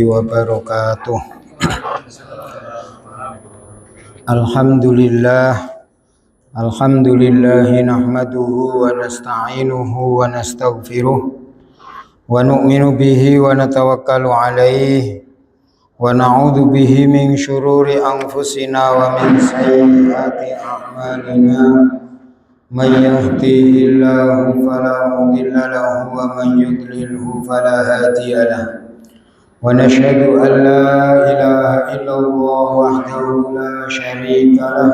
wabarakatuh. Alhamdulillah nahmaduhu wa nasta'inuhu wa nastaghfiruh wa nu'minu bihi wa natawakkalu alaihi wa na'udzu bihi min syururi anfusina wa min sayyiati a'malina. Man yahdihillahu fala mudilla lahu wa man yudlilhu fala hadiya lahu. ونشهد أن لا إله إلا الله وحده لا شريك له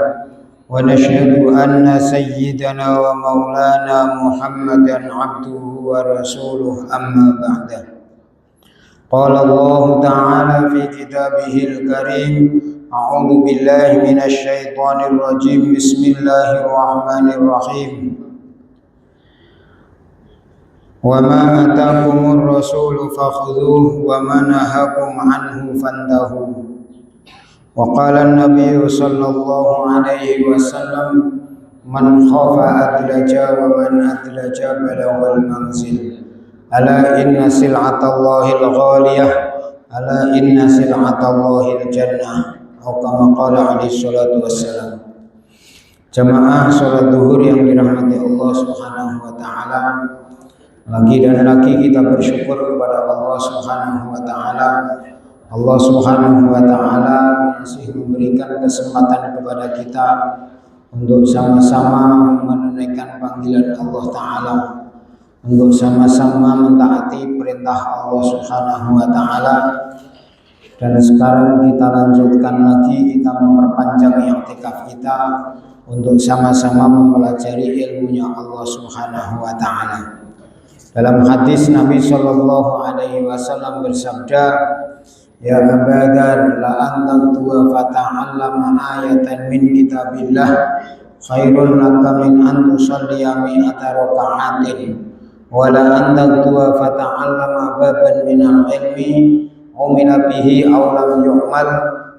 ونشهد أن سيدنا ومولانا محمدا عبده ورسوله أما بعد. قال الله تعالى في كتابه الكريم: أعوذ بالله من الشيطان الرجيم. بسم الله الرحمن الرحيم. وما آتاكم الرسول فخذوه وما نهاكم عنه فانتهوا. وقال النبي صلى الله عليه وسلم: من خاف أدلج ومن أدلج بلغ المنزل. ألا إن سلعة الله الغالية ألا إن سلعة الله الجنة. أو كما قال عليه الصلاة والسلام. Jamaah sholat duhur yang dirahmati Allah Subhanahu wa taala. Lagi dan lagi kita bersyukur kepada Allah Subhanahu wa taala. Allah Subhanahu wa taala masih memberikan kesempatan kepada kita untuk sama-sama menunaikan panggilan Allah taala, untuk sama-sama mentaati perintah Allah Subhanahu wa taala. Dan sekarang kita lanjutkan lagi, kita memperpanjang i'tikaf kita untuk sama-sama mempelajari ilmunya Allah Subhanahu wa taala. Dalam hadis Nabi sallallahu alaihi wasallam bersabda, "Ya Abu Dzar, la anta tuwa fata'allama ayatan min kitabillah khairun laka min an tusalliya mi'ata raka'atin wa la anta tuwa fata'allama baban min al-ilmi umila bihi aw lam yu'mal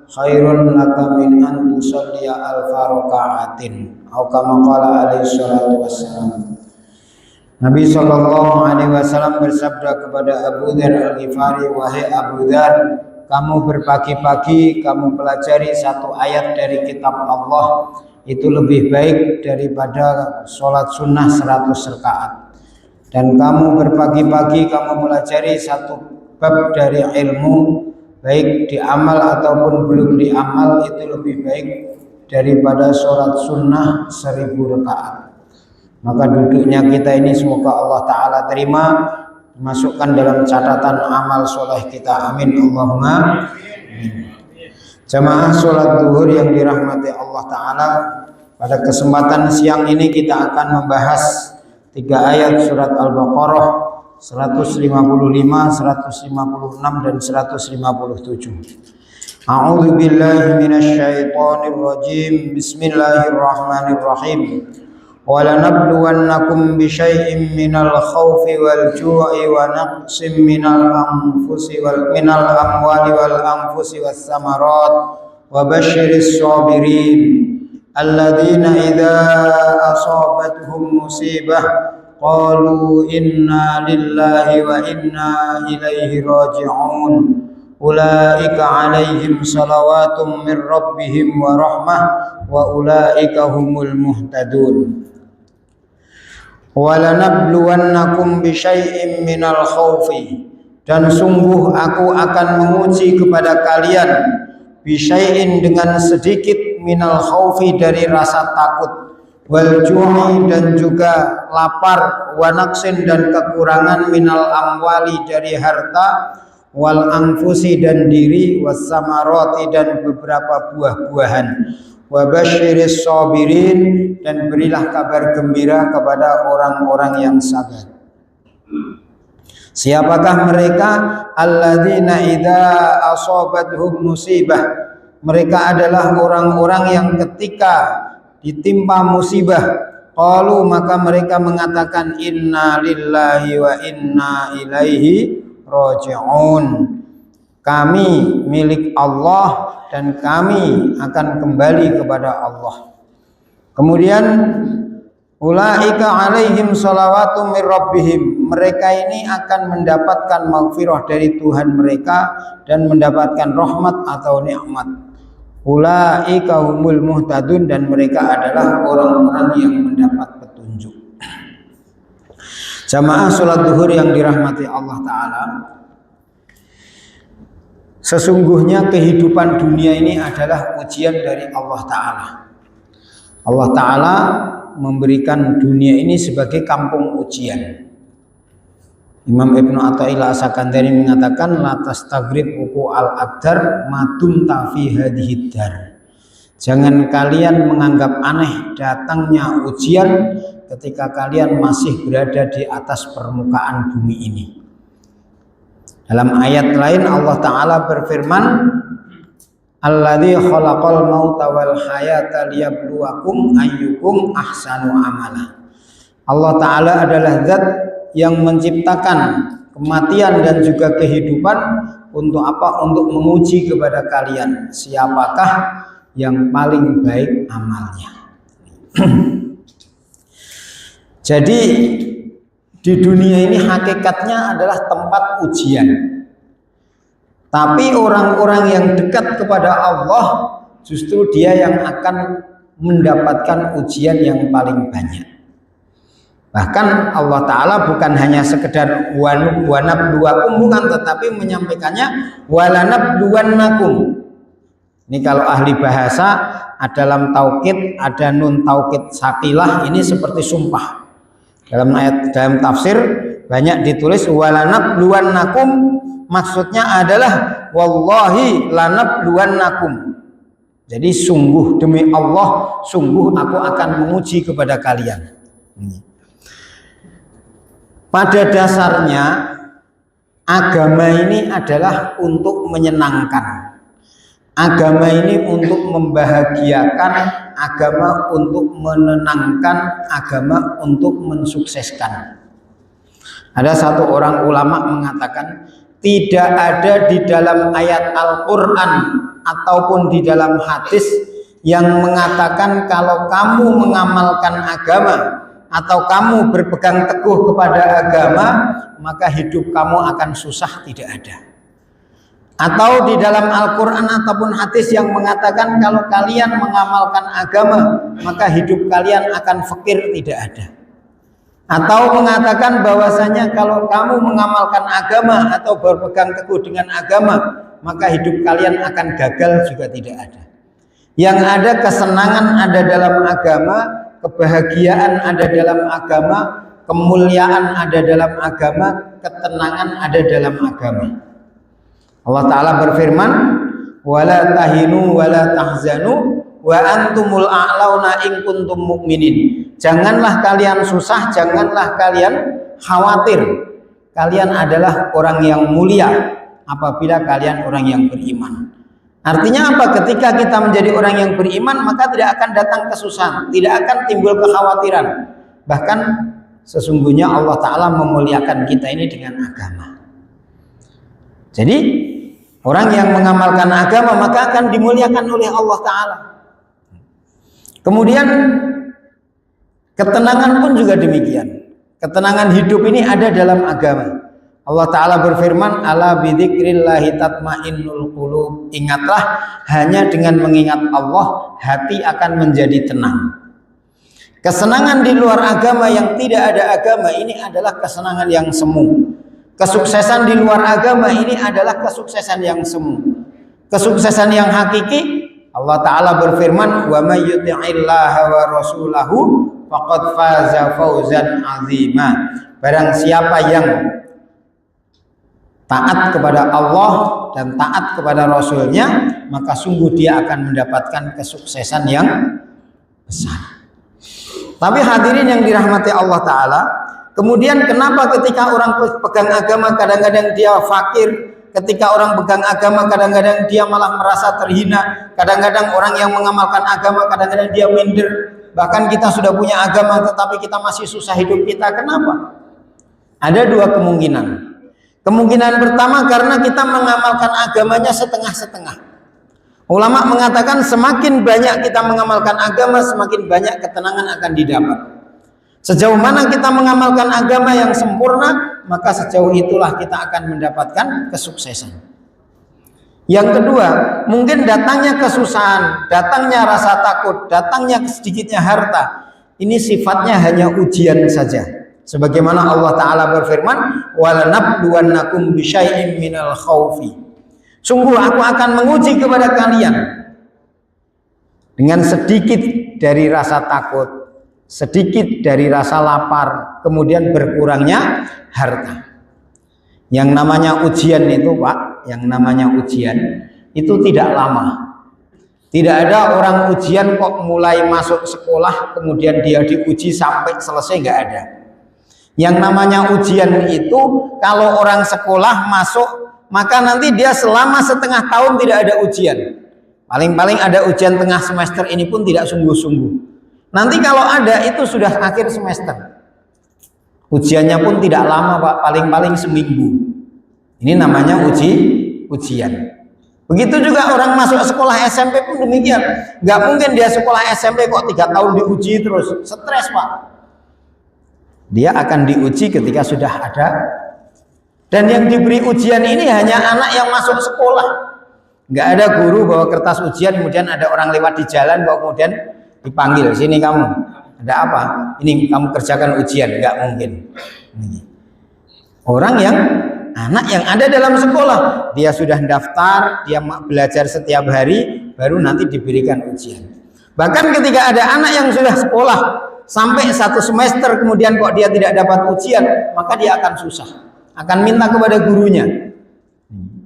khairun laka min an tusalliya alfa raka'atin." Atau kama qala alaihi salatu wassalam. Nabi sallallahu alaihi wasallam bersabda kepada Abu Dzar Al-Ghifari, "Wahai Abu Dzar, kamu berpagi-pagi kamu pelajari satu ayat dari kitab Allah, itu lebih baik daripada sholat sunnah 100 rakaat. Dan kamu berpagi-pagi kamu pelajari satu bab dari ilmu, baik diamal ataupun belum diamal, itu lebih baik daripada sholat sunnah 1000 rakaat. Maka duduknya kita ini semoga Allah Ta'ala terima, masukkan dalam catatan amal soleh kita. Amin Allahumma amin. Jamaah sholat duhur yang dirahmati Allah Ta'ala, pada kesempatan siang ini kita akan membahas 3 ayat surat Al-Baqarah 155, 156 dan 157. A'udzu billahi minasyaitonir rajim. Bismillahirrahmanirrahim. وَلَنَبْلُوَنَّكُمْ بِشَيْءٍ مِّنَ الْخَوْفِ وَالْجُوعِ وَنَقْصٍ مِّنَ الْأَمْوَالِ وَالْأَنفُسِ وَالثَّمَرَاتِ وَبَشِّرِ الصَّابِرِينَ الَّذِينَ إِذَا أَصَابَتْهُمْ مُصِيبَةٌ قَالُوا إِنَّا لِلَّهِ وَإِنَّا إِلَيْهِ رَاجِعُونَ أُولَئِكَ عَلَيْهِمْ صَلَوَاتٌ مِّن رَّبِّهِمْ وَرَحْمَةٌ وَأُولَئِكَ هُمُ الْمُهْتَدُونَ. وَلَنَبْلُوَنَّكُمْ بِشَيْءٍ مِّنَ الْخَوْفِ. Dan sungguh aku akan menguji kepada kalian bisyai'in dengan sedikit minal khaufi dari rasa takut, wal ju'i dan juga lapar, wa naqsin dan kekurangan minal amwali dari harta, wal anfusi dan diri, was samarati dan beberapa buah-buahan, wa basyiris sabirin dan berilah kabar gembira kepada orang-orang yang sabar. Siapakah mereka? Alladzina idza asabathum musibah. Mereka adalah orang-orang yang ketika ditimpa musibah, qalu maka mereka mengatakan inna lillahi wa inna ilaihi raji'un. Kami milik Allah dan kami akan kembali kepada Allah. Kemudian Ulaika alaihim shalawatu mir rabbihim. Mereka ini akan mendapatkan maghfirah dari Tuhan mereka dan mendapatkan rahmat atau nikmat. Ulaika humul muhtadun, dan mereka adalah orang-orang yang mendapat petunjuk. Jamaah salat zuhur yang dirahmati Allah Ta'ala, sesungguhnya kehidupan dunia ini adalah ujian dari Allah Ta'ala. Allah Ta'ala memberikan dunia ini sebagai kampung ujian. Imam Ibnu Athaillah As-Sakandari mengatakan la tastagrib uku al-aqdar madum tafi hadhihi dar. Jangan kalian menganggap aneh datangnya ujian ketika kalian masih berada di atas permukaan bumi ini. Dalam ayat lain Allah Ta'ala berfirman, alladzi khalaqal mauta wal hayata liyabluwakum ayyukum ahsanu amala. Allah Ta'ala adalah zat yang menciptakan kematian dan juga kehidupan untuk apa? Untuk menguji kepada kalian siapakah yang paling baik amalnya. Jadi di dunia ini hakikatnya adalah tempat ujian. Tapi orang-orang yang dekat kepada Allah justru dia yang akan mendapatkan ujian yang paling banyak. Bahkan Allah Ta'ala bukan hanya sekedar wanabluwakum, bukan, tetapi menyampaikannya walanabluwannakum. Ini kalau ahli bahasa ada dalam taukid, ada nun taukid sakilah, ini seperti sumpah. Dalam tafsir banyak ditulis walanabluwannakum, maksudnya adalah wallahi lanabluwannakum. Jadi sungguh demi Allah, sungguh aku akan menguji kepada kalian. Pada dasarnya agama ini adalah untuk menyenangkan. Agama ini untuk membahagiakan, agama untuk menenangkan, agama untuk mensukseskan. Ada satu orang ulama mengatakan, tidak ada di dalam ayat Al-Quran ataupun di dalam hadis yang mengatakan kalau kamu mengamalkan agama atau kamu berpegang teguh kepada agama maka hidup kamu akan susah, tidak ada. Atau di dalam Al-Quran ataupun hadis yang mengatakan kalau kalian mengamalkan agama maka hidup kalian akan fakir, tidak ada. Atau mengatakan bahwasanya kalau kamu mengamalkan agama atau berpegang teguh dengan agama maka hidup kalian akan gagal, juga tidak ada. Yang ada kesenangan ada dalam agama, kebahagiaan ada dalam agama, kemuliaan ada dalam agama, ketenangan ada dalam agama. Allah Ta'ala berfirman, wala tahinu wala tahzanu wa antumul a'launa in kuntum mu'minin. Janganlah kalian susah, janganlah kalian khawatir. Kalian adalah orang yang mulia apabila kalian orang yang beriman. Artinya apa? Ketika kita menjadi orang yang beriman maka tidak akan datang kesusahan, tidak akan timbul kekhawatiran. Bahkan sesungguhnya Allah Ta'ala memuliakan kita ini dengan agama. Jadi orang yang mengamalkan agama maka akan dimuliakan oleh Allah Ta'ala. Kemudian ketenangan pun juga demikian. Ketenangan hidup ini ada dalam agama. Allah Ta'ala berfirman, ala bidzikrillahi tatmainnul qulub. Ingatlah, hanya dengan mengingat Allah hati akan menjadi tenang. Kesenangan di luar agama yang tidak ada agama ini adalah kesenangan yang semu. Kesuksesan di luar agama ini adalah kesuksesan yang semu. Kesuksesan yang hakiki, Allah Ta'ala berfirman, wa may yuti'illaha wa rasulahu faqad faza fawzan 'azima. Barang siapa yang taat kepada Allah dan taat kepada Rasulnya, maka sungguh dia akan mendapatkan kesuksesan yang besar. Tapi hadirin yang dirahmati Allah Ta'ala, kemudian kenapa ketika orang pegang agama kadang-kadang dia fakir, ketika orang pegang agama kadang-kadang dia malah merasa terhina, kadang-kadang orang yang mengamalkan agama kadang-kadang dia minder, bahkan kita sudah punya agama tetapi kita masih susah hidup kita. Kenapa? Ada dua kemungkinan. Kemungkinan pertama karena kita mengamalkan agamanya setengah-setengah. Ulama mengatakan semakin banyak kita mengamalkan agama, semakin banyak ketenangan akan didapat. Sejauh mana kita mengamalkan agama yang sempurna, maka sejauh itulah kita akan mendapatkan kesuksesan. Yang kedua, mungkin datangnya kesusahan, datangnya rasa takut, datangnya sedikitnya harta, ini sifatnya hanya ujian saja. Sebagaimana Allah Ta'ala berfirman, وَلَنَبْلُوَنَّكُمْ بِشَيْءٍ مِّنَ الْخَوْفِ. Sungguh aku akan menguji kepada kalian dengan sedikit dari rasa takut, sedikit dari rasa lapar, kemudian berkurangnya harta. Yang namanya ujian itu, Pak, yang namanya ujian itu tidak lama. Tidak ada orang ujian kok mulai masuk sekolah kemudian dia diuji sampai selesai, nggak ada. Yang namanya ujian itu kalau orang sekolah masuk, maka nanti dia selama setengah tahun tidak ada ujian. Paling-paling ada ujian tengah semester, ini pun tidak sungguh-sungguh. Nanti kalau ada itu sudah akhir semester. Ujiannya pun tidak lama, Pak, paling-paling seminggu. Ini namanya ujian. Begitu juga orang masuk sekolah SMP pun demikian. Nggak mungkin dia sekolah SMP kok 3 tahun diuji terus. Stres, Pak. Dia akan diuji ketika sudah ada. Dan yang diberi ujian ini hanya anak yang masuk sekolah. Nggak ada guru bawa kertas ujian, kemudian ada orang lewat di jalan, kemudian dipanggil, sini kamu, ada apa? Ini kamu kerjakan ujian. Nggak mungkin. Orang yang anak yang ada dalam sekolah, dia sudah daftar, dia belajar setiap hari, baru nanti diberikan ujian. Bahkan ketika ada anak yang sudah sekolah sampai 1 semester kemudian kok dia tidak dapat ujian, maka dia akan susah, akan minta kepada gurunya,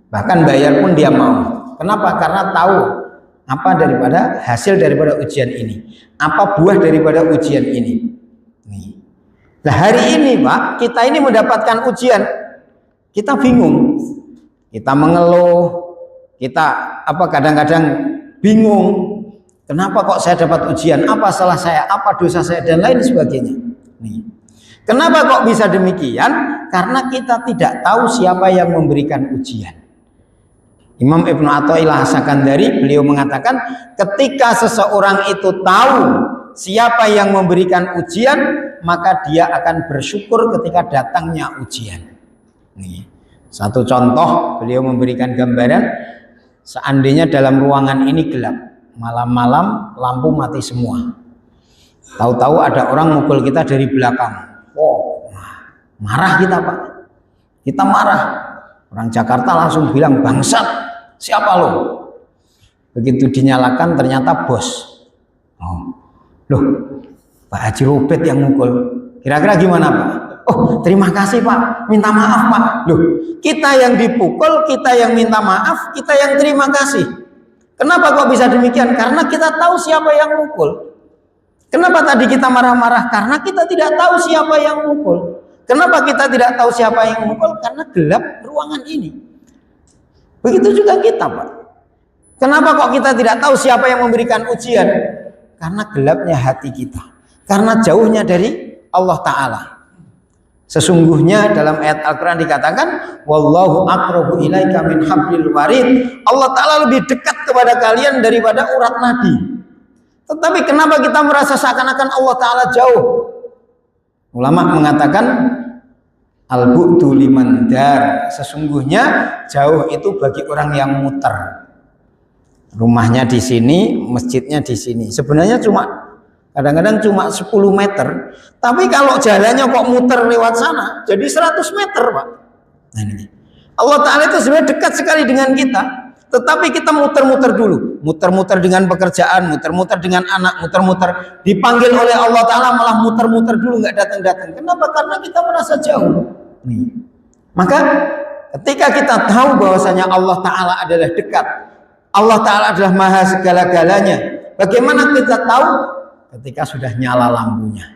bahkan bayar pun dia mau. Kenapa? Karena tahu apa daripada hasil daripada ujian ini, apa buah daripada ujian ini. Nah, hari ini, Pak, kita ini mendapatkan ujian, kita bingung, kita mengeluh, kita kadang-kadang bingung, kenapa kok saya dapat ujian, apa salah saya, apa dosa saya, dan lain sebagainya. Kenapa kok bisa demikian? Karena kita tidak tahu siapa yang memberikan ujian. Imam Ibnu Athaillah As-Sakandari, beliau mengatakan, ketika seseorang itu tahu siapa yang memberikan ujian, maka dia akan bersyukur ketika datangnya ujian. Satu contoh, beliau memberikan gambaran, seandainya dalam ruangan ini gelap, malam-malam lampu mati semua, tahu-tahu ada orang mukul kita dari belakang. Marah kita, Pak, kita marah. Orang Jakarta langsung bilang, bangsat, siapa lo? Begitu dinyalakan ternyata bos. Loh, Pak Haji Robert yang mukul. Kira-kira gimana, Pak? Oh, terima kasih, Pak, minta maaf, Pak. Loh, kita yang dipukul, kita yang minta maaf, kita yang terima kasih. Kenapa kok bisa demikian? Karena kita tahu siapa yang mukul. Kenapa tadi kita marah-marah? Karena kita tidak tahu siapa yang mukul. Kenapa kita tidak tahu siapa yang memukul? Karena gelap ruangan ini. Begitu juga kita, Pak. Kenapa kok kita tidak tahu siapa yang memberikan ujian? Karena gelapnya hati kita. Karena jauhnya dari Allah Ta'ala. Sesungguhnya dalam ayat Al-Quran dikatakan, Wallahu aqrabu ilaika min hablil warid. Allah Ta'ala lebih dekat kepada kalian daripada urat nadi. Tetapi kenapa kita merasa seakan-akan Allah Ta'ala jauh? Ulama mengatakan al-bu'du liman dar, sesungguhnya jauh itu bagi orang yang muter. Rumahnya di sini, masjidnya di sini. Sebenarnya kadang-kadang cuma 10 meter, tapi kalau jalannya kok muter lewat sana, jadi 100 meter, Pak. Nah, ini. Allah Ta'ala itu sebenarnya dekat sekali dengan kita. Tetapi kita muter-muter dulu, muter-muter dengan pekerjaan, muter-muter dengan anak, muter-muter, dipanggil oleh Allah Ta'ala malah muter-muter dulu, nggak datang-datang. Kenapa? Karena kita merasa jauh. Maka ketika kita tahu bahwasanya Allah Ta'ala adalah dekat, Allah Ta'ala adalah maha segala-galanya, bagaimana kita tahu? Ketika sudah nyala lampunya,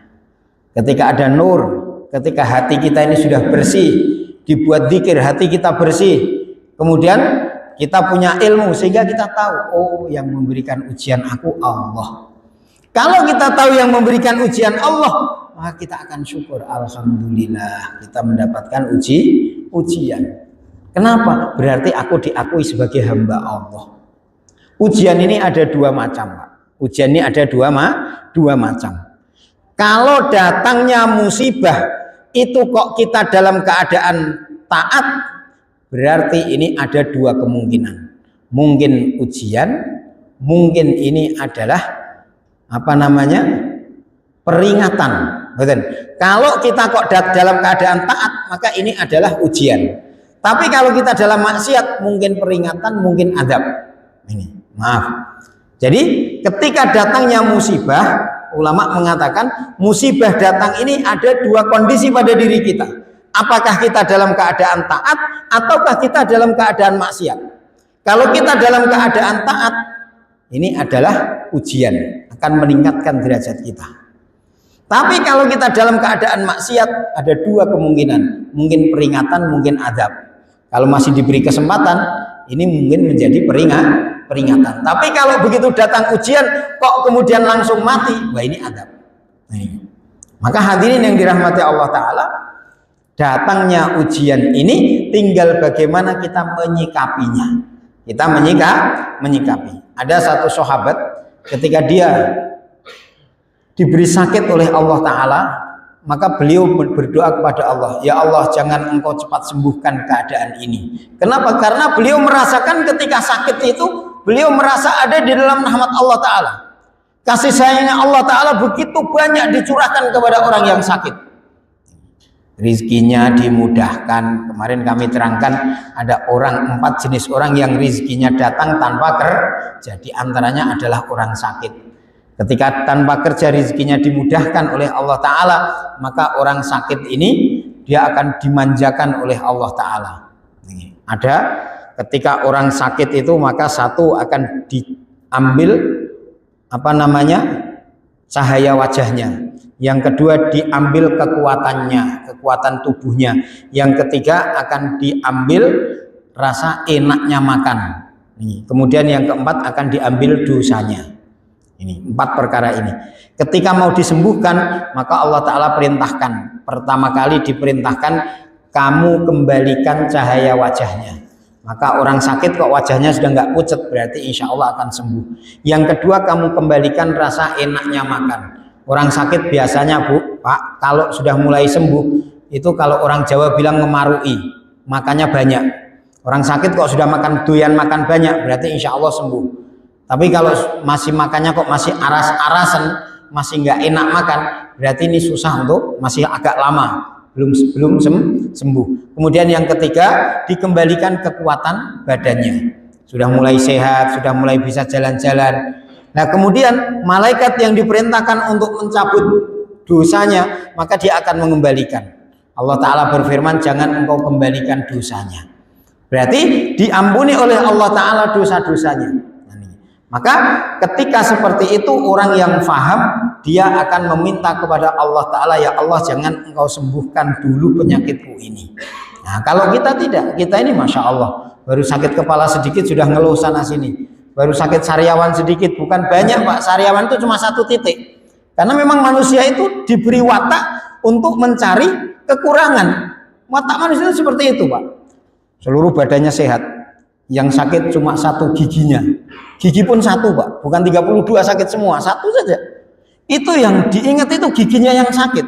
ketika ada nur, ketika hati kita ini sudah bersih, dibuat zikir, hati kita bersih, kemudian kita punya ilmu sehingga kita tahu, oh, yang memberikan ujian aku Allah. Kalau kita tahu yang memberikan ujian Allah, maka kita akan syukur, alhamdulillah kita mendapatkan ujian. Kenapa? Berarti aku diakui sebagai hamba Allah. Ujian ini ada 2 macam, Pak. Ujian ini ada dua macam. Kalau datangnya musibah itu kok kita dalam keadaan taat, berarti ini ada dua kemungkinan. Mungkin ujian, mungkin ini adalah peringatan. Betul. Kalau kita kok dalam keadaan taat, maka ini adalah ujian. Tapi kalau kita dalam maksiat, mungkin peringatan, mungkin azab. Ini, maaf. Jadi ketika datangnya musibah, ulama mengatakan musibah datang ini ada dua kondisi pada diri kita. Apakah kita dalam keadaan taat ataukah kita dalam keadaan maksiat? Kalau kita dalam keadaan taat, ini adalah ujian, akan meningkatkan derajat kita. Tapi kalau kita dalam keadaan maksiat, ada dua kemungkinan, mungkin peringatan, mungkin azab. Kalau masih diberi kesempatan, ini mungkin menjadi peringatan. Tapi kalau begitu datang ujian, kok kemudian langsung mati, wah ini azab. Maka hadirin yang dirahmati Allah Ta'ala, datangnya ujian ini tinggal bagaimana kita menyikapinya. Kita menyikapi. Ada satu sahabat ketika dia diberi sakit oleh Allah Ta'ala, maka beliau berdoa kepada Allah, ya Allah jangan engkau cepat sembuhkan keadaan ini. Kenapa? Karena beliau merasakan ketika sakit itu, beliau merasa ada di dalam rahmat Allah Ta'ala. Kasih sayangnya Allah Ta'ala begitu banyak dicurahkan kepada orang yang sakit. Rizkinya dimudahkan. Kemarin kami terangkan ada 4 jenis orang yang rizkinya datang tanpa kerja. Di antaranya adalah orang sakit. Ketika tanpa kerja rizkinya dimudahkan oleh Allah Ta'ala, maka orang sakit ini dia akan dimanjakan oleh Allah Ta'ala. Ada ketika orang sakit itu, maka satu akan diambil cahaya wajahnya. Yang kedua diambil kekuatannya, kekuatan tubuhnya. Yang ketiga akan diambil rasa enaknya makan. Kemudian yang keempat akan diambil dosanya. Ini 4 perkara ini. Ketika mau disembuhkan, maka Allah Ta'ala perintahkan. Pertama kali diperintahkan, kamu kembalikan cahaya wajahnya. Maka orang sakit kok wajahnya sudah nggak pucat, berarti insya Allah akan sembuh. Yang kedua, kamu kembalikan rasa enaknya makan. Orang sakit biasanya, Bu, Pak, kalau sudah mulai sembuh, itu kalau orang Jawa bilang ngemarui, makannya banyak. Orang sakit kok sudah doyan makan banyak, berarti insya Allah sembuh. Tapi kalau masih makannya kok masih aras-arasan, masih nggak enak makan, berarti ini susah untuk, masih agak lama, belum sembuh. Kemudian yang ketiga, dikembalikan kekuatan badannya. Sudah mulai sehat, sudah mulai bisa jalan-jalan. Nah kemudian malaikat yang diperintahkan untuk mencabut dosanya, maka dia akan mengembalikan. Allah Ta'ala berfirman, jangan engkau kembalikan dosanya. Berarti diampuni oleh Allah Ta'ala dosa-dosanya. Maka ketika seperti itu, orang yang faham, dia akan meminta kepada Allah Ta'ala, ya Allah jangan engkau sembuhkan dulu penyakitku ini. Nah kalau kita tidak, kita ini Masya Allah, baru sakit kepala sedikit sudah ngeluh sana sini, baru sakit sariawan sedikit, bukan banyak Pak, sariawan itu cuma 1 titik. Karena memang manusia itu diberi watak untuk mencari kekurangan. Watak manusia itu seperti itu Pak. Seluruh badannya sehat, yang sakit cuma 1 giginya. Gigi pun 1 Pak, bukan 32 sakit semua, 1 saja. Itu yang diingat itu giginya yang sakit.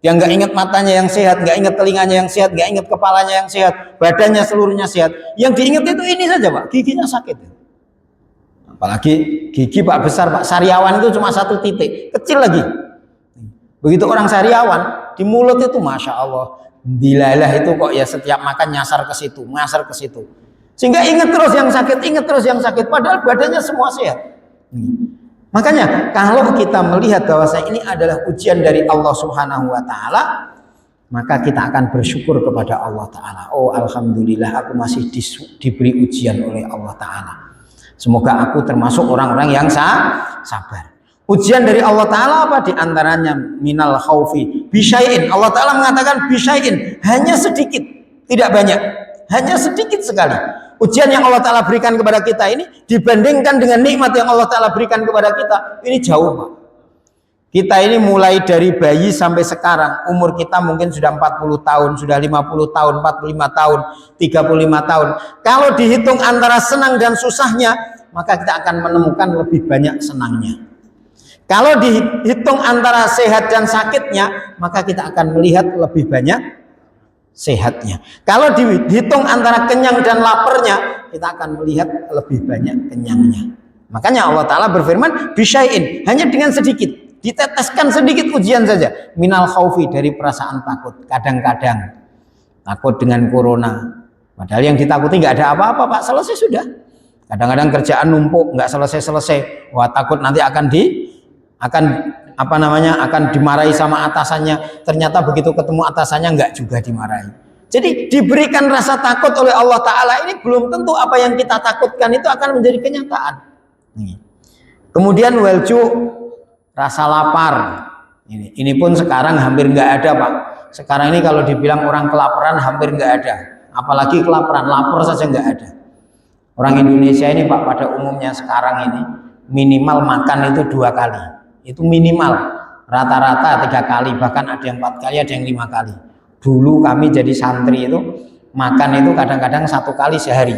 Yang nggak ingat matanya yang sehat, nggak ingat telinganya yang sehat, nggak ingat kepalanya yang sehat, badannya seluruhnya sehat. Yang diingat itu ini saja Pak, giginya sakit. Apalagi gigi Pak besar Pak, sariawan itu cuma 1 titik, kecil lagi. Begitu orang sariawan, di mulut itu Masya Allah, bilalah itu kok ya setiap makan nyasar ke situ. Sehingga ingat terus yang sakit, padahal badannya semua sehat. Makanya kalau kita melihat bahwa ini adalah ujian dari Allah Subhanahu wa Ta'ala, maka kita akan bersyukur kepada Allah Ta'ala. Oh Alhamdulillah, aku masih diberi ujian oleh Allah Ta'ala. Semoga aku termasuk orang-orang yang sabar. Ujian dari Allah Ta'ala apa? Di antaranya minal khaufi bisyai'in. Allah Ta'ala mengatakan bisyai'in, hanya sedikit, tidak banyak, hanya sedikit sekali. Ujian yang Allah Ta'ala berikan kepada kita ini dibandingkan dengan nikmat yang Allah Ta'ala berikan kepada kita, ini jauh Pak. Kita ini mulai dari bayi sampai sekarang, umur kita mungkin sudah 40 tahun, sudah 50 tahun, 45 tahun, 35 tahun. Kalau dihitung antara senang dan susahnya, maka kita akan menemukan lebih banyak senangnya. Kalau dihitung antara sehat dan sakitnya, maka kita akan melihat lebih banyak sehatnya. Kalau dihitung antara kenyang dan laparnya, kita akan melihat lebih banyak kenyangnya. Makanya Allah Ta'ala berfirman, bisyai'in, hanya dengan sedikit, diteteskan sedikit ujian saja. Minal khaufi, dari perasaan takut. Kadang-kadang takut dengan corona. Padahal yang ditakuti nggak ada apa-apa, Pak, selesai sudah. Kadang-kadang kerjaan numpuk, nggak selesai-selesai. Wah, takut nanti akan dimarahi sama atasannya. Ternyata begitu ketemu atasannya nggak juga dimarahi. Jadi diberikan rasa takut oleh Allah Ta'ala ini belum tentu apa yang kita takutkan itu akan menjadi kenyataan. Kemudian walju, rasa lapar. Ini pun sekarang hampir nggak ada, Pak. Sekarang ini kalau dibilang orang kelaparan hampir nggak ada. Apalagi kelaparan, lapar saja nggak ada. Orang Indonesia ini, Pak, pada umumnya sekarang ini minimal makan itu 2 kali. Itu minimal, rata-rata 3 kali, bahkan ada yang 4 kali, ada yang 5 kali. Dulu kami jadi santri itu makan itu kadang-kadang 1 kali sehari,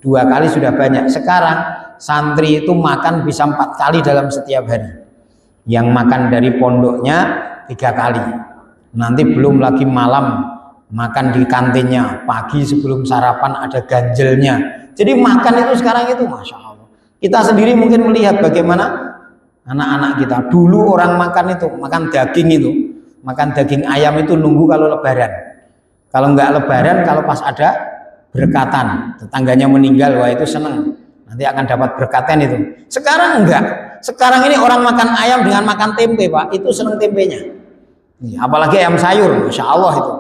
2 kali sudah banyak. Sekarang santri itu makan bisa 4 kali dalam setiap hari. Yang makan dari pondoknya 3 kali. Nanti belum lagi malam makan di kantinnya, pagi sebelum sarapan ada ganjelnya. Jadi makan itu sekarang itu Masya Allah. Kita sendiri mungkin melihat bagaimana anak-anak kita. Dulu orang makan itu, makan daging itu, makan daging ayam itu nunggu kalau lebaran. Kalau nggak lebaran, kalau pas ada berkatan, tetangganya meninggal, wah itu seneng. Nanti akan dapat berkatan itu. Sekarang enggak. Sekarang ini orang makan ayam dengan makan tempe, Pak. Itu seneng tempenya. Apalagi ayam sayur, Masya Allah itu.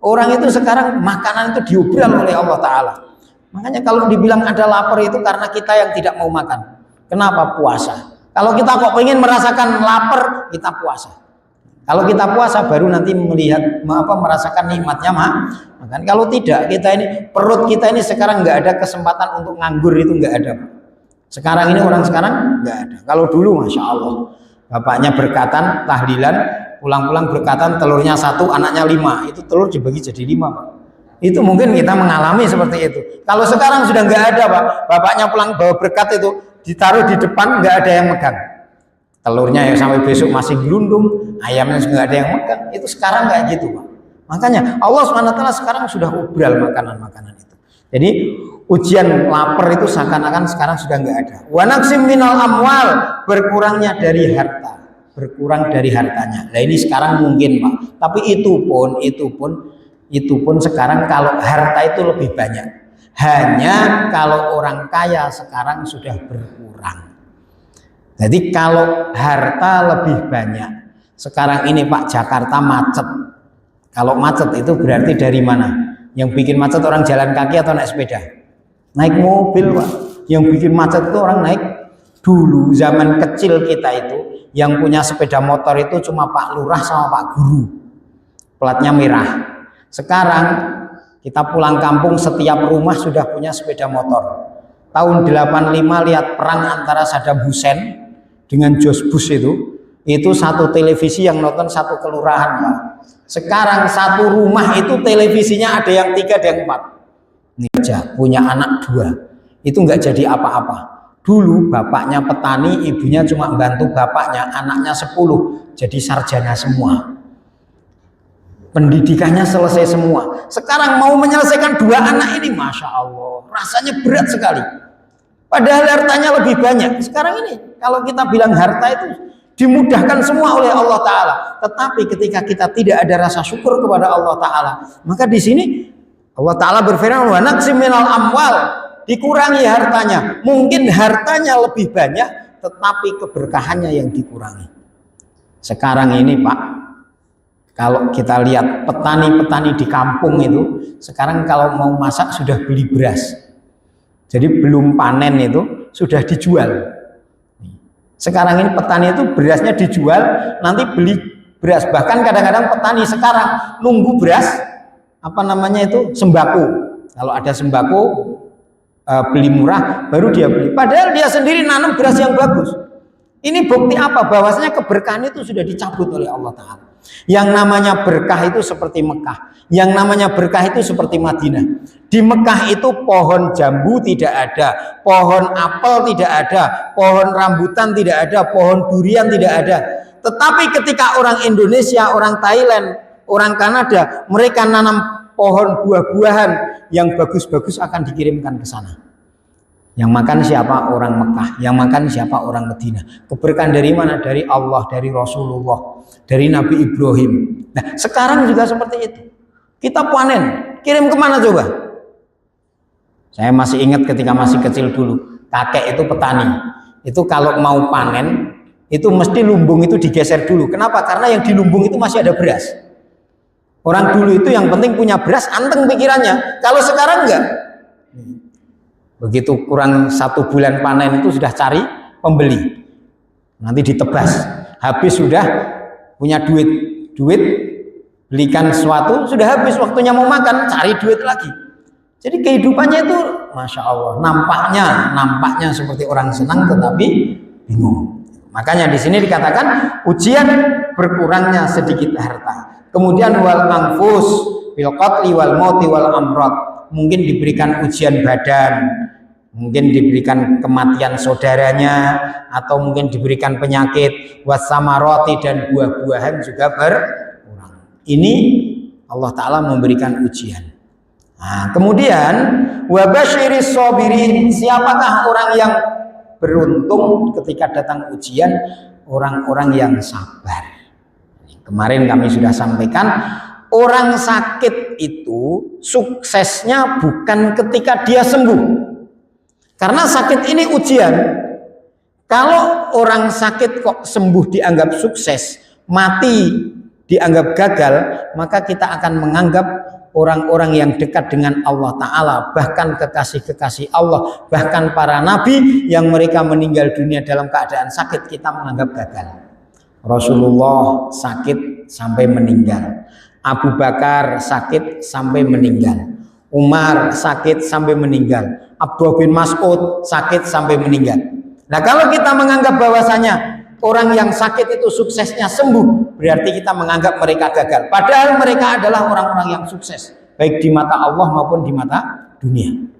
Orang itu sekarang makanan itu diubral oleh Allah Ta'ala. Makanya kalau dibilang ada lapar itu karena kita yang tidak mau makan. Kenapa? Puasa. Kalau kita kok ingin merasakan lapar, kita puasa. Kalau kita puasa baru nanti merasakan nikmatnya makan. Kalau tidak, kita ini perut kita ini sekarang nggak ada kesempatan untuk nganggur, itu nggak ada. Sekarang ini orang sekarang nggak ada. Kalau dulu Masya Allah, bapaknya berkatan, tahlilan, pulang-pulang berkatan, telurnya 1, anaknya 5. Itu telur dibagi jadi 5, Pak. Itu mungkin kita mengalami seperti itu. Kalau sekarang sudah nggak ada, Pak. Bapaknya pulang bawa berkat itu ditaruh di depan, nggak ada yang megang. Telurnya ya sampai besok masih gelundung, ayamnya juga nggak ada yang megang. Itu sekarang nggak gitu, Pak. Makanya Allah SWT sekarang sudah ubral makanan-makanan itu. Jadi ujian lapar itu seakan-akan sekarang sudah nggak ada. Wa naqsim minal amwal, berkurangnya dari harta, berkurang dari hartanya. Nah ini sekarang mungkin, Pak. Tapi itu pun sekarang kalau harta itu lebih banyak. Hanya kalau orang kaya sekarang sudah berkurang. Jadi kalau harta lebih banyak. Sekarang ini Pak, Jakarta macet. Kalau macet itu berarti dari mana? Yang bikin macet orang jalan kaki atau naik sepeda? Naik mobil, Pak. Yang bikin macet itu orang naik. Dulu zaman kecil kita itu yang punya sepeda motor itu cuma Pak Lurah sama Pak Guru. Platnya merah. Sekarang kita pulang kampung setiap rumah sudah punya sepeda motor. Tahun 85 lihat perang antara Saddam Hussein dengan George Bush itu satu televisi yang nonton satu kelurahan, Pak. Sekarang satu rumah itu televisinya ada yang 3, ada yang 4. Ini aja punya anak 2. Itu nggak jadi apa-apa. Dulu bapaknya petani, ibunya cuma bantu bapaknya, anaknya 10 jadi sarjana semua. Pendidikannya selesai semua. Sekarang mau menyelesaikan 2 anak ini, Masya Allah, rasanya berat sekali. Padahal hartanya lebih banyak. Sekarang ini kalau kita bilang harta itu dimudahkan semua oleh Allah Ta'ala. Tetapi ketika kita tidak ada rasa syukur kepada Allah Ta'ala, maka di sini Allah Ta'ala berfirman, wa naqsim minal amwal, dikurangi hartanya. Mungkin hartanya lebih banyak, tetapi keberkahannya yang dikurangi. Sekarang ini Pak, kalau kita lihat petani-petani di kampung itu, sekarang kalau mau masak sudah beli beras. Jadi belum panen itu sudah dijual. Sekarang ini petani itu berasnya dijual, nanti beli beras. Bahkan kadang-kadang petani sekarang nunggu beras, sembako. Kalau ada sembako, beli murah, baru dia beli. Padahal dia sendiri nanam beras yang bagus. Ini bukti apa? Bahwasanya keberkahan itu sudah dicabut oleh Allah Ta'ala. Yang namanya berkah itu seperti Mekah. Yang namanya berkah itu seperti Madinah. Di Mekah itu pohon jambu tidak ada, pohon apel tidak ada, pohon rambutan tidak ada, pohon durian tidak ada. Tetapi ketika orang Indonesia, orang Thailand, orang Kanada, mereka nanam pohon buah-buahan yang bagus-bagus akan dikirimkan ke sana. Yang makan siapa? Orang Mekah. Yang makan siapa? Orang Madinah. Keberkahan dari mana? Dari Allah, dari Rasulullah, dari Nabi Ibrahim. Nah, sekarang juga seperti itu. Kita panen, kirim kemana coba? Saya masih ingat ketika masih kecil dulu, kakek itu petani. Itu kalau mau panen, itu mesti lumbung itu digeser dulu. Kenapa? Karena yang di lumbung itu masih ada beras. Orang dulu itu yang penting punya beras, anteng pikirannya. Kalau sekarang enggak. Begitu kurang 1 bulan panen itu sudah cari pembeli. Nanti ditebas. Habis sudah punya duit belikan sesuatu, sudah habis waktunya mau makan, cari duit lagi. Jadi kehidupannya itu, masya Allah, nampaknya seperti orang senang tetapi bingung. Makanya di sini dikatakan ujian berkurangnya sedikit harta. Kemudian wal anfus bil qatli wal mauti wal amrad. Mungkin diberikan ujian badan, mungkin diberikan kematian saudaranya, atau mungkin diberikan penyakit, wasamaroti dan buah-buahan juga berkurang. Ini Allah Ta'ala memberikan ujian. Nah, kemudian wabasyiris sabirin, siapakah orang yang beruntung ketika datang ujian? Orang-orang yang sabar. Kemarin kami sudah sampaikan, orang sakit itu suksesnya bukan ketika dia sembuh. Karena sakit ini ujian. Kalau orang sakit kok sembuh dianggap sukses, mati dianggap gagal, maka kita akan menganggap orang-orang yang dekat dengan Allah Ta'ala, bahkan kekasih-kekasih Allah, bahkan para nabi yang mereka meninggal dunia dalam keadaan sakit, kita menganggap gagal. Rasulullah sakit sampai meninggal, Abu Bakar sakit sampai meninggal, Umar sakit sampai meninggal, Abdullah bin Mas'ud sakit sampai meninggal. Nah, kalau kita menganggap bahwasanya orang yang sakit itu suksesnya sembuh, berarti kita menganggap mereka gagal. Padahal mereka adalah orang-orang yang sukses, baik di mata Allah maupun di mata dunia.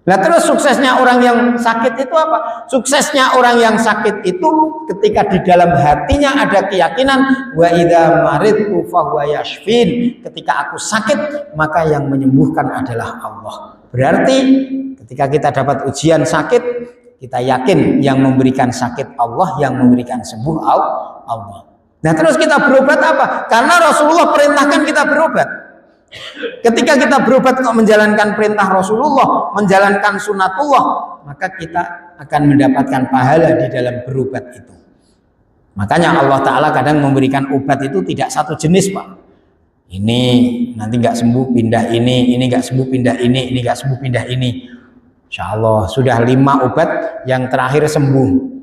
Nah, terus suksesnya orang yang sakit itu apa? Suksesnya orang yang sakit itu ketika di dalam hatinya ada keyakinan wa idza maridtu fa huwa yashfin. Ketika aku sakit, maka yang menyembuhkan adalah Allah. Berarti ketika kita dapat ujian sakit, kita yakin yang memberikan sakit Allah, yang memberikan sembuh Allah. Nah, terus kita berobat apa? Karena Rasulullah perintahkan kita berobat. Ketika kita berobat untuk menjalankan perintah Rasulullah, menjalankan sunatullah, maka kita akan mendapatkan pahala di dalam berobat itu. Makanya Allah Ta'ala kadang memberikan obat itu tidak satu jenis, Pak. Ini nanti nggak sembuh pindah ini nggak sembuh pindah ini nggak sembuh pindah ini. Insya Allah sudah 5 obat, yang terakhir sembuh.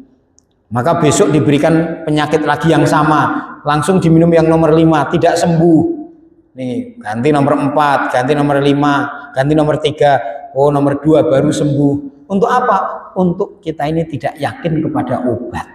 Maka besok diberikan penyakit lagi yang sama, langsung diminum yang nomor 5, tidak sembuh. Nih, ganti nomor 4, ganti nomor 5, ganti nomor 3, oh nomor 2 baru sembuh. Untuk apa? Untuk kita ini tidak yakin kepada obat.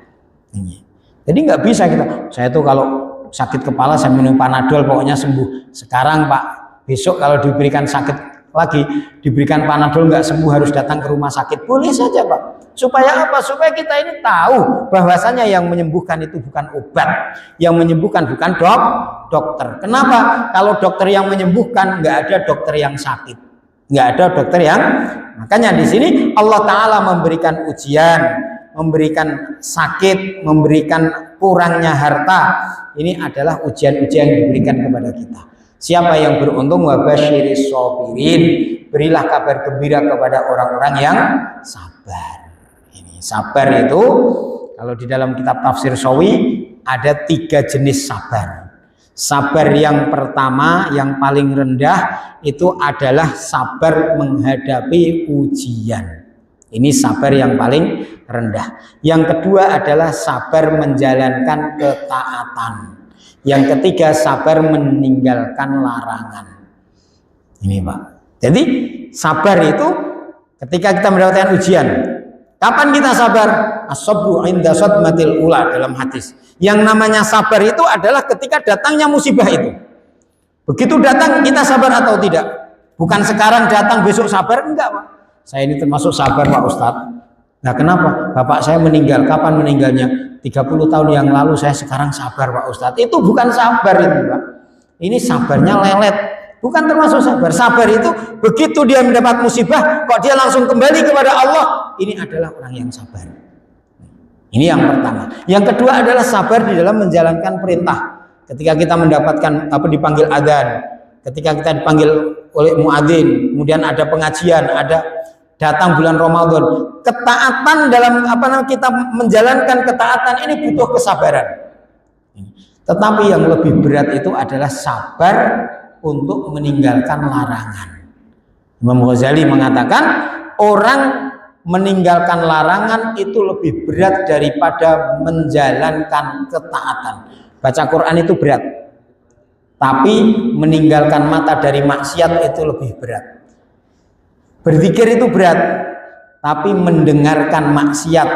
Jadi nggak bisa saya tuh kalau sakit kepala saya minum Panadol pokoknya sembuh. Sekarang Pak, besok kalau diberikan sakit lagi, diberikan Panadol nggak sembuh, harus datang ke rumah sakit. Boleh saja Pak. Supaya apa? Supaya kita ini tahu bahwasanya yang menyembuhkan itu bukan obat, yang menyembuhkan bukan dokter. Kenapa? Kalau dokter yang menyembuhkan, nggak ada dokter yang sakit, nggak ada dokter yang. Makanya di sini Allah Ta'ala memberikan ujian, memberikan sakit, memberikan kurangnya harta. Ini adalah ujian-ujian yang diberikan kepada kita. Siapa yang beruntung? Wabasyiris sabirin, berilah kabar gembira kepada orang-orang yang sabar. Ini sabar itu kalau di dalam kitab tafsir Sawi ada 3 jenis sabar. Sabar yang pertama, yang paling rendah itu adalah sabar menghadapi ujian. Ini sabar yang paling rendah. Yang kedua adalah sabar menjalankan ketaatan. Yang ketiga sabar meninggalkan larangan. Ini Pak. Jadi sabar itu ketika kita mendapatkan ujian. Kapan kita sabar? As-sabru 'inda sadmatil ula dalam hadis. Yang namanya sabar itu adalah ketika datangnya musibah itu. Begitu datang kita sabar atau tidak? Bukan sekarang datang besok sabar, enggak Pak. Saya ini termasuk sabar Pak Ustadz. Nah kenapa? Bapak saya meninggal, kapan meninggalnya? 30 tahun yang lalu, saya sekarang sabar Pak Ustadz. Itu bukan sabar itu Pak. Ini sabarnya lelet. Bukan termasuk sabar. Sabar itu begitu dia mendapat musibah, kok dia langsung kembali kepada Allah. Ini adalah orang yang sabar. Ini yang pertama. Yang kedua adalah sabar di dalam menjalankan perintah. Ketika kita mendapatkan dipanggil adzan, ketika kita dipanggil oleh muadzin, kemudian ada pengajian, ada datang bulan Ramadan, ketaatan dalam kita menjalankan ketaatan ini butuh kesabaran. Tetapi yang lebih berat itu adalah sabar untuk meninggalkan larangan. Imam Ghazali mengatakan orang meninggalkan larangan itu lebih berat daripada menjalankan ketaatan. Baca Quran itu berat, tapi meninggalkan mata dari maksiat itu lebih berat. Berzikir itu berat, tapi mendengarkan maksiat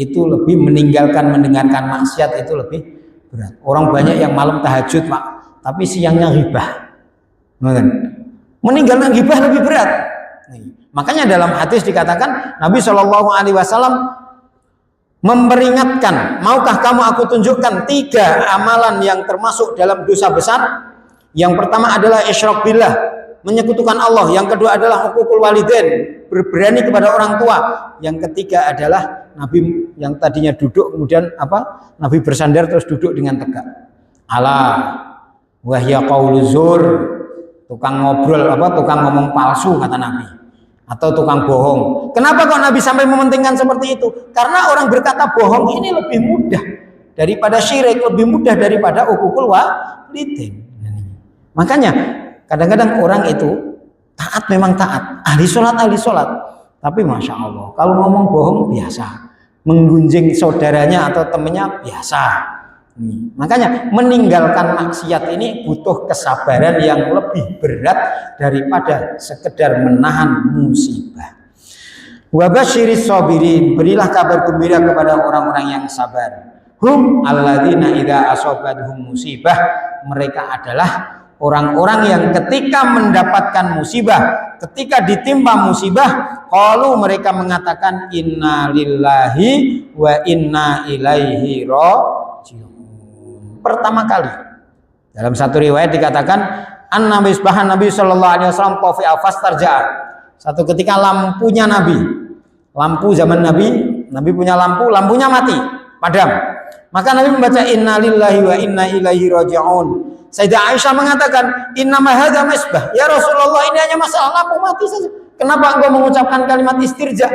itu lebih, meninggalkan mendengarkan maksiat itu lebih berat. Orang banyak yang malam tahajud Pak, tapi siangnya ghibah. Meninggalkan ghibah lebih berat. Makanya dalam hadis dikatakan Nabi Shallallahu Alaihi Wasallam memperingatkan, maukah kamu aku tunjukkan 3 amalan yang termasuk dalam dosa besar? Yang pertama adalah isyrak billah, menyekutukan Allah. Yang kedua adalah hukukul walidain, berberani kepada orang tua. Yang ketiga adalah Nabi yang tadinya duduk kemudian Nabi bersandar terus duduk dengan tegak. Ala wahya qaulu zur, tukang ngobrol tukang ngomong palsu kata Nabi, atau tukang bohong. Kenapa kok Nabi sampai mementingkan seperti itu? Karena orang berkata bohong ini lebih mudah daripada syirik, lebih mudah daripada hukukul walidain. Makanya kadang-kadang orang itu taat, memang taat, ahli sholat, tapi masya Allah kalau ngomong bohong biasa, menggunjing saudaranya atau temannya biasa. Makanya meninggalkan maksiat ini butuh kesabaran yang lebih berat daripada sekedar menahan musibah. Wa basyiris sabirin, berilah kabar gembira kepada orang-orang yang sabar. Hum alladzina idza asabathum musibah, mereka adalah orang-orang yang ketika mendapatkan musibah, ketika ditimpa musibah, qalu, mereka mengatakan inna lillahi wa inna ilaihi raji'un. Pertama kali dalam satu riwayat dikatakan Nabi sallallahu alaihi wasallam tafi'a fastarja'a. Satu ketika lampunya Nabi, lampu zaman Nabi punya lampu, lampunya mati, padam. Maka Nabi membaca inna lillahi wa inna ilaihi raji'un. Sayyidah Aisyah mengatakan innama hadza misbah, ya Rasulullah, ini hanya masalah lampu mati saja, kenapa engkau mengucapkan kalimat istirja?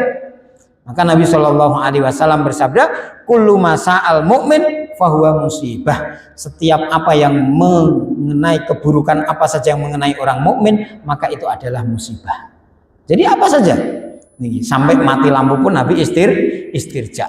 Maka Nabi Shallallahu Alaihi Wasallam bersabda, kullu masa'al mu'min fahuwa musibah. Setiap apa yang mengenai keburukan apa saja yang mengenai orang mukmin, maka itu adalah musibah. Jadi apa saja, nih, sampai mati lampu pun Nabi istirja.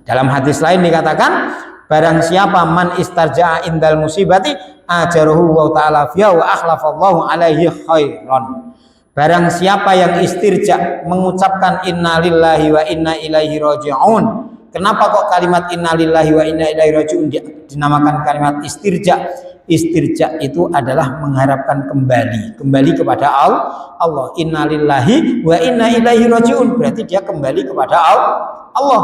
Dalam hadis lain dikatakan, barang siapa man istarja'a indal musibati ajaruhu wa ta'ala fiya wa akhlafallahu alaihi khairan. Barang siapa yang istirja, mengucapkan innalillahi wa inna ilaihi raji'un. Kenapa kok kalimat innalillahi wa inna ilaihi raji'un dinamakan kalimat istirja? Istirja itu adalah mengharapkan kembali kepada Allah. Innalillahi wa inna ilaihi raji'un, berarti dia kembali kepada Allah.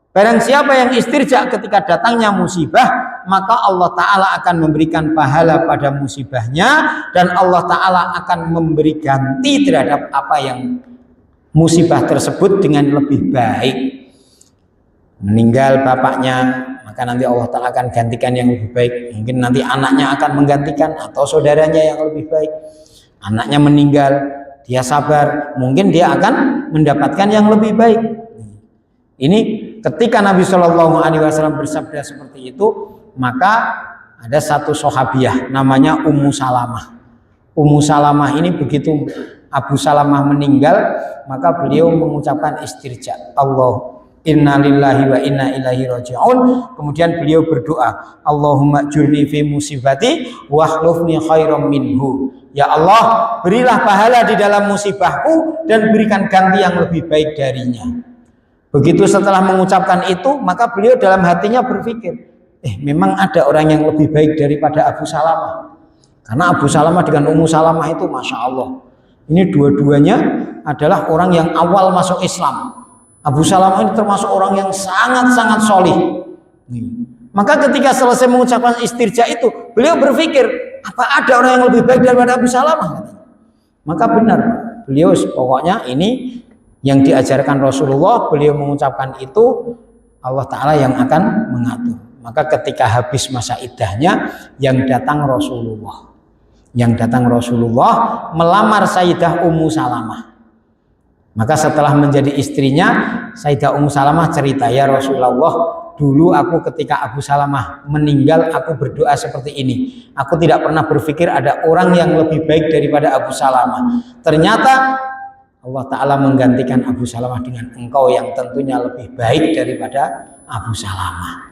Barang siapa yang istirja ketika datangnya musibah, maka Allah Ta'ala akan memberikan pahala pada musibahnya, dan Allah Ta'ala akan memberi ganti terhadap apa yang musibah tersebut dengan lebih baik. Meninggal bapaknya, maka nanti Allah Ta'ala akan gantikan yang lebih baik. Mungkin nanti anaknya akan menggantikan, atau saudaranya yang lebih baik. Anaknya meninggal, dia sabar, mungkin dia akan mendapatkan yang lebih baik. Ini ketika Nabi Shallallahu Alaihi Wasallam bersabda seperti itu, maka ada satu sahabiah namanya Ummu Salamah. Ummu Salamah ini begitu Abu Salamah meninggal, maka beliau mengucapkan istirja, Allah inna lillahi wa inna ilaihi raji'un. Kemudian beliau berdoa, Allahumma jurni fi musibati wahlufni khairam minhu. Ya Allah, berilah pahala di dalam musibahku dan berikan ganti yang lebih baik darinya. Begitu setelah mengucapkan itu, maka beliau dalam hatinya berpikir, memang ada orang yang lebih baik daripada Abu Salamah. Karena Abu Salamah dengan Ummu Salamah itu Masya Allah, ini dua-duanya adalah orang yang awal masuk Islam. Abu Salamah ini termasuk orang yang sangat-sangat solih. Maka ketika selesai mengucapkan istirja itu, beliau berpikir, apa ada orang yang lebih baik daripada Abu Salamah? Maka benar, beliau pokoknya ini yang diajarkan Rasulullah, beliau mengucapkan itu, Allah Ta'ala yang akan mengatur. Maka ketika habis masa iddahnya, yang datang Rasulullah. Yang datang Rasulullah melamar Sayyidah Ummu Salamah. Maka setelah menjadi istrinya, Sayyidah Ummu Salamah cerita, ya Rasulullah, dulu aku ketika Abu Salamah meninggal, aku berdoa seperti ini. Aku tidak pernah berpikir ada orang yang lebih baik daripada Abu Salamah. Ternyata Allah Ta'ala menggantikan Abu Salamah dengan engkau yang tentunya lebih baik daripada Abu Salamah.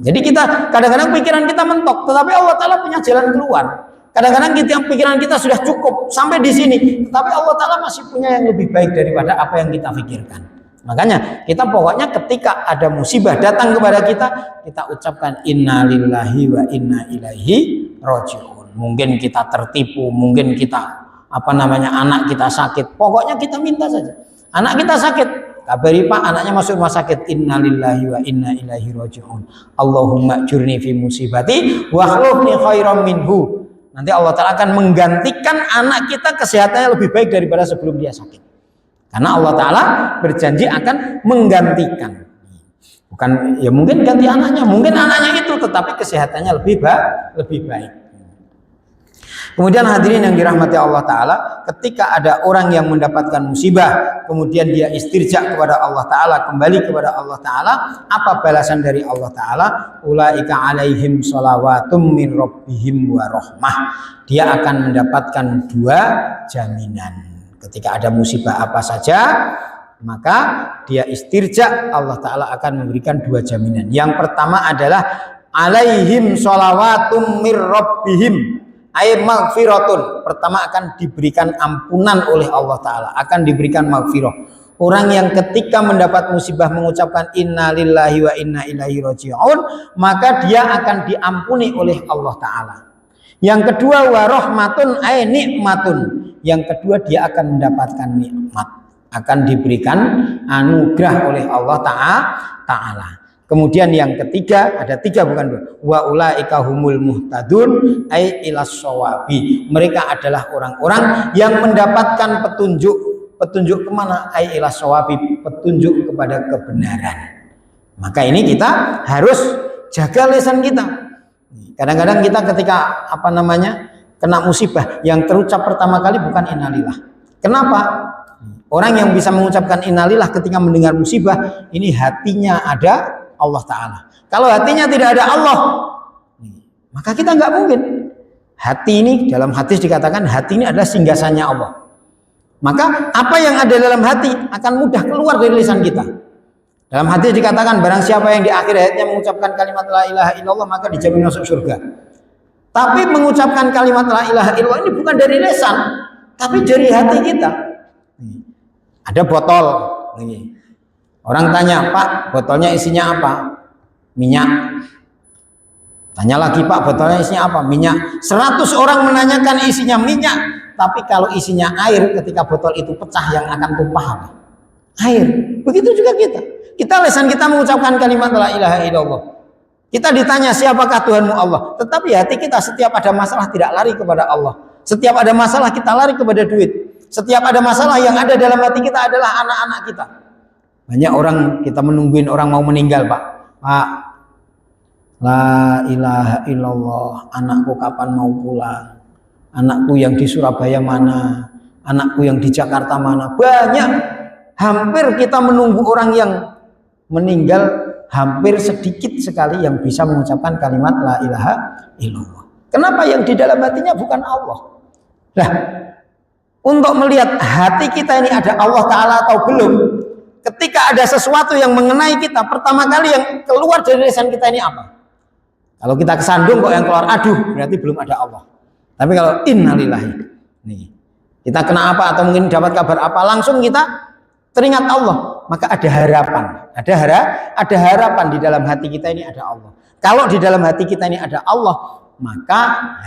Jadi kita kadang-kadang pikiran kita mentok, tetapi Allah Ta'ala punya jalan keluar. Kadang-kadang pikiran kita sudah cukup sampai di sini, tetapi Allah Ta'ala masih punya yang lebih baik daripada apa yang kita pikirkan. Makanya kita pokoknya ketika ada musibah datang kepada kita, kita ucapkan inna lillahi wa inna ilaihi raji'un. Mungkin kita tertipu, mungkin kita anak kita sakit, pokoknya kita minta saja. Anak kita sakit, kabari Pak, anaknya masuk rumah sakit, inna lillahi wa inna ilaihi raji'un. Allahumma jurni fi musibati wa akhlifni khairan minhu. Nanti Allah Ta'ala akan menggantikan anak kita kesehatannya lebih baik daripada sebelum dia sakit. Karena Allah Ta'ala berjanji akan menggantikan. Bukan ya mungkin ganti anaknya, mungkin anaknya itu tetapi kesehatannya lebih baik. Kemudian hadirin yang dirahmati Allah Ta'ala, ketika ada orang yang mendapatkan musibah, kemudian dia istirja kepada Allah Ta'ala, kembali kepada Allah Ta'ala, apa balasan dari Allah Ta'ala? Ulaika alaihim shalawatum min rabbihim wa rahmah. Dia akan mendapatkan dua jaminan. Ketika ada musibah apa saja, maka dia istirja, Allah Ta'ala akan memberikan dua jaminan. Yang pertama adalah alaihim shalawatum min rabbihim, ay maghfiratun. Pertama akan diberikan ampunan oleh Allah Ta'ala, akan diberikan maghfirah. Orang yang ketika mendapat musibah mengucapkan inna lillahi wa inna ilaihi raji'un, maka dia akan diampuni oleh Allah Ta'ala. Yang kedua warahmatun ay nikmatun. Yang kedua dia akan mendapatkan nikmat, akan diberikan anugerah oleh Allah Ta'ala. Kemudian yang ketiga, ada tiga bukan dua. Wa ulaika humul muhtadun ay ilas shawabi. Mereka adalah orang-orang yang mendapatkan petunjuk kemana? Ay ilas shawabi, petunjuk kepada kebenaran. Maka ini kita harus jaga lisan kita. Kadang-kadang kita ketika kena musibah, yang terucap pertama kali bukan innalillah. Kenapa? Orang yang bisa mengucapkan innalillah ketika mendengar musibah, ini hatinya ada Allah Ta'ala. Kalau hatinya tidak ada Allah, maka kita nggak mungkin. Hati ini, dalam hadis dikatakan hati ini adalah singgasananya Allah. Maka apa yang ada dalam hati akan mudah keluar dari lisan kita. Dalam hadis dikatakan barang siapa yang di akhir ayatnya mengucapkan kalimat la ilaha illallah, maka dijamin masuk surga. Tapi mengucapkan kalimat la ilaha illallah ini bukan dari lisan, tapi dari hati kita. Ada botol ini. Orang tanya, Pak, botolnya isinya apa? Minyak. Tanya lagi, Pak, botolnya isinya apa? Minyak. 100 orang menanyakan isinya minyak, tapi kalau isinya air, ketika botol itu pecah, yang akan tumpah apa? Air. Begitu juga kita. Lisan kita mengucapkan kalimat la ilaha illallah. Kita ditanya siapakah Tuhanmu Allah, tetapi hati kita setiap ada masalah tidak lari kepada Allah. Setiap ada masalah kita lari kepada duit. Setiap ada masalah yang ada dalam hati kita adalah anak-anak kita. Banyak orang kita menungguin orang mau meninggal, Pak, la ilaha illallah, anakku kapan mau pulang, anakku yang di Surabaya mana, anakku yang di Jakarta mana. Banyak, hampir kita menunggu orang yang meninggal, hampir sedikit sekali yang bisa mengucapkan kalimat la ilaha illallah. Kenapa? Yang di dalam hatinya bukan Allah. Nah, untuk melihat hati kita ini ada Allah Ta'ala atau belum, ketika ada sesuatu yang mengenai kita, pertama kali yang keluar dari lisan kita ini apa? Kalau kita kesandung kok yang keluar, aduh, berarti belum ada Allah. Tapi kalau innalillahi, nih, kita kena apa atau mungkin dapat kabar apa, langsung kita teringat Allah. maka ada harapan. Ada harapan di dalam hati kita ini ada Allah. Kalau di dalam hati kita ini ada Allah, maka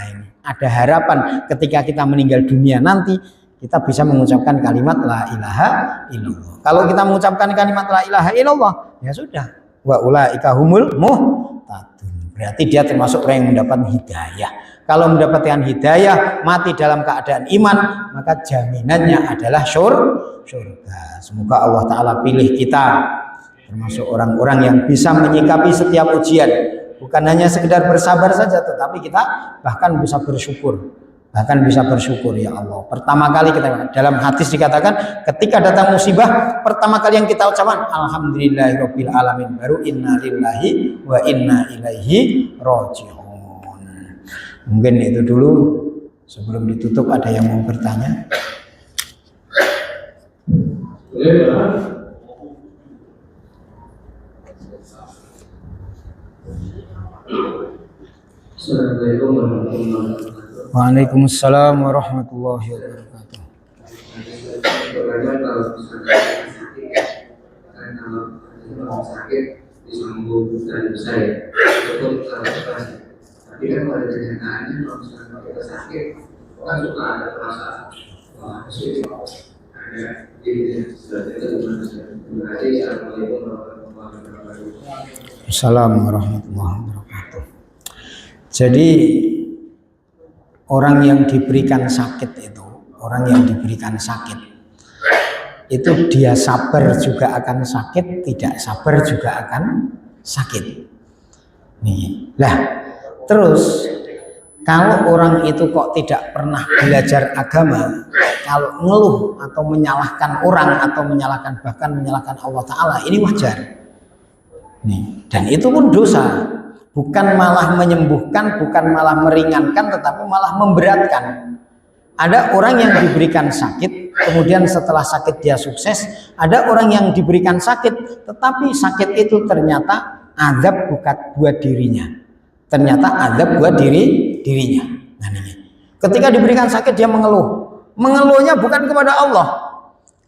ini ada harapan ketika kita meninggal dunia nanti kita bisa mengucapkan kalimat la ilaha illallah. Kalau kita mengucapkan kalimat la ilaha illallah, ya sudah. Wa ulaika humul muhtadun. Berarti dia termasuk orang yang mendapat hidayah. Kalau mendapatkan hidayah, mati dalam keadaan iman, maka jaminannya adalah surga. Semoga Allah Ta'ala pilih kita termasuk orang-orang yang bisa menyikapi setiap ujian. Bukan hanya sekedar bersabar saja, tetapi kita bahkan bisa bersyukur. Ya Allah. Pertama kali kita dalam hadis dikatakan ketika datang musibah, pertama kali yang kita ucapkan alhamdulillahirabbil alamin, baru inna lillahi wa inna ilaihi raji'un. Mungkin itu dulu, sebelum ditutup ada yang mau bertanya? Assalamualaikum warahmatullahi wabarakatuh. Waalaikumsalam warahmatullahi wabarakatuh. Kalau sakit disambung dan saya cukup tapi kan pada kenyataannya kalau misalnya kita sakit kan suka ada perasaan positif ada jadi itu gimana sih? Terima kasih. Assalamualaikum warahmatullahi wabarakatuh. Assalamualaikum warahmatullahi wabarakatuh. Jadi orang yang diberikan sakit itu dia sabar juga akan sakit, tidak sabar juga akan sakit. Nih, lah terus kalau orang itu kok tidak pernah belajar agama, kalau ngeluh atau menyalahkan orang atau bahkan menyalahkan Allah Ta'ala, ini wajar. Nih, dan itu pun dosa. Bukan malah menyembuhkan, bukan malah meringankan, tetapi malah memberatkan. Ada orang yang diberikan sakit, kemudian setelah sakit dia sukses. Ada orang yang diberikan sakit, tetapi sakit itu ternyata azab buat dirinya. Dirinya. Nah, ini. Ketika diberikan sakit dia mengeluh. Mengeluhnya bukan kepada Allah.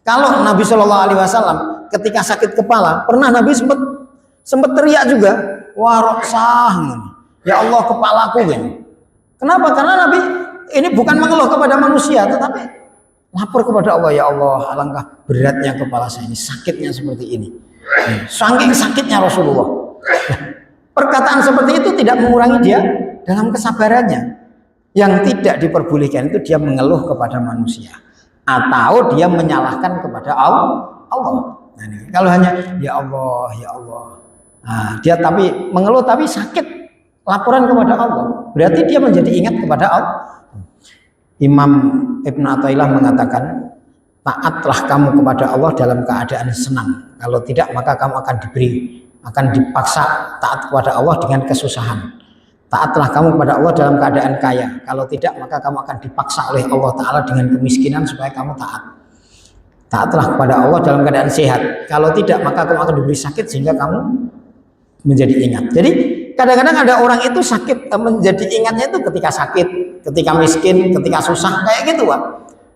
Kalau Nabi Shallallahu Alaihi Wasallam ketika sakit kepala, pernah Nabi sempat teriak juga. Waroksah, ya Allah kepalaku gini. Kenapa? Karena Nabi ini bukan mengeluh kepada manusia, tetapi lapor kepada Allah. Ya Allah, alangkah beratnya kepala saya ini, sakitnya seperti ini. Saking sakitnya Rasulullah. Perkataan seperti itu tidak mengurangi dia dalam kesabarannya. Yang tidak diperbolehkan itu dia mengeluh kepada manusia atau dia menyalahkan kepada Allah. Nah, ini, kalau hanya ya Allah, ya Allah. Nah, dia tapi mengeluh tapi sakit, laporan kepada Allah, berarti dia menjadi ingat kepada Allah. Imam Ibn Athaillah mengatakan, taatlah kamu kepada Allah dalam keadaan senang. Kalau tidak maka kamu akan dipaksa taat kepada Allah dengan kesusahan. Taatlah kamu kepada Allah dalam keadaan kaya. Kalau tidak maka kamu akan dipaksa oleh Allah Ta'ala dengan kemiskinan supaya kamu taat. Taatlah kepada Allah dalam keadaan sehat. Kalau tidak maka kamu akan diberi sakit sehingga kamu menjadi ingat. Jadi kadang-kadang ada orang itu sakit, menjadi ingatnya itu ketika sakit, ketika miskin, ketika susah, kayak gitu Pak.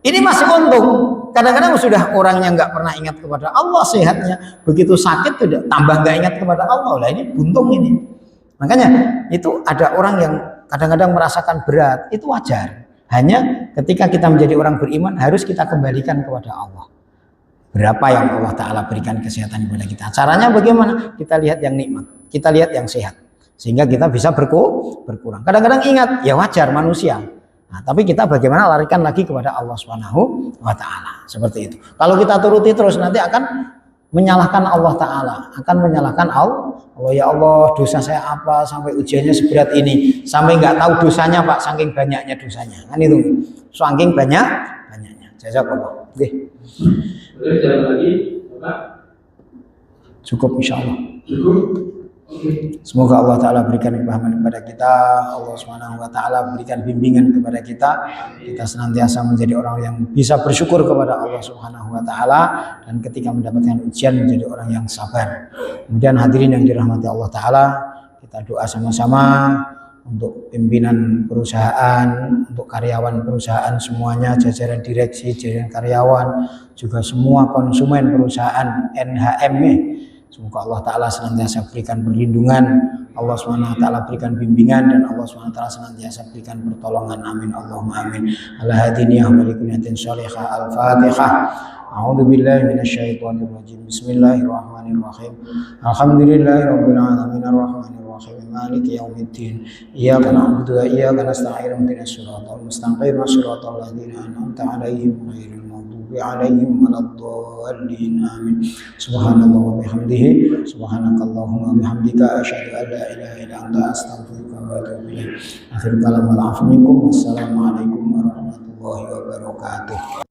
Ini masih untung. Kadang-kadang sudah orangnya nggak pernah ingat kepada Allah sehatnya, begitu sakit sudah tambah nggak ingat kepada Allah. Lah ini buntung ini. Makanya itu ada orang yang kadang-kadang merasakan berat, itu wajar. Hanya ketika kita menjadi orang beriman harus kita kembalikan kepada Allah. Berapa yang Allah Ta'ala berikan kesehatan kepada kita. Caranya bagaimana? Kita lihat yang nikmat, kita lihat yang sehat, sehingga kita bisa berkurang. Kadang-kadang ingat, ya wajar manusia. Nah, tapi kita bagaimana larikan lagi kepada Allah Subhanahu wa Ta'ala. Seperti itu. Kalau kita turuti terus nanti akan menyalahkan Allah Ta'ala, akan menyalahkan Allah. Oh ya Allah, dosa saya apa sampai ujiannya seberat ini, sampai nggak tahu dosanya Pak, saking banyaknya dosanya. Kan itu, saking banyaknya. Jazakallah. Oke. Boleh jalan lagi, Pak? Cukup insya Allah. Cukup. Oke. Semoga Allah Ta'ala berikan kepahaman kepada kita, Allah Subhanahu wa Ta'ala berikan bimbingan kepada kita senantiasa menjadi orang yang bisa bersyukur kepada Allah Subhanahu wa Ta'ala, dan ketika mendapatkan ujian menjadi orang yang sabar. Kemudian hadirin yang dirahmati Allah Ta'ala, kita doa sama-sama untuk pimpinan perusahaan, untuk karyawan perusahaan semuanya, jajaran direksi, jajaran karyawan, juga semua konsumen perusahaan NHM. Semoga Allah Ta'ala senantiasa berikan perlindungan, Allah SWT berikan bimbingan, dan Allah SWT senantiasa berikan pertolongan. Amin Allahumma amin. Ala hadiniyah wa likuniyatin sholihah. Al-Fatihah. A'udzu billahi minasyaitonir rajim. Bismillahirrahmanirrahim. Alhamdulillahirabbil alamin arrahmanir rahim maliki yaumiddin. Iyyaka na'budu wa iyyaka nasta'in ihdinas siratal mustaqim siratal ladzina an'amta 'alaihim ghairil maghdubi 'alaihim waladdallin. Amin. Subhanallah wa bihamdihi subhanakallahumma wa bihamdika asyhadu an la ilaha illa anta astaghfiruka wa atubu ilaik. Akhirul kalam wal 'afwu minkum. Wassalamu alaikum warahmatullahi wabarakatuh.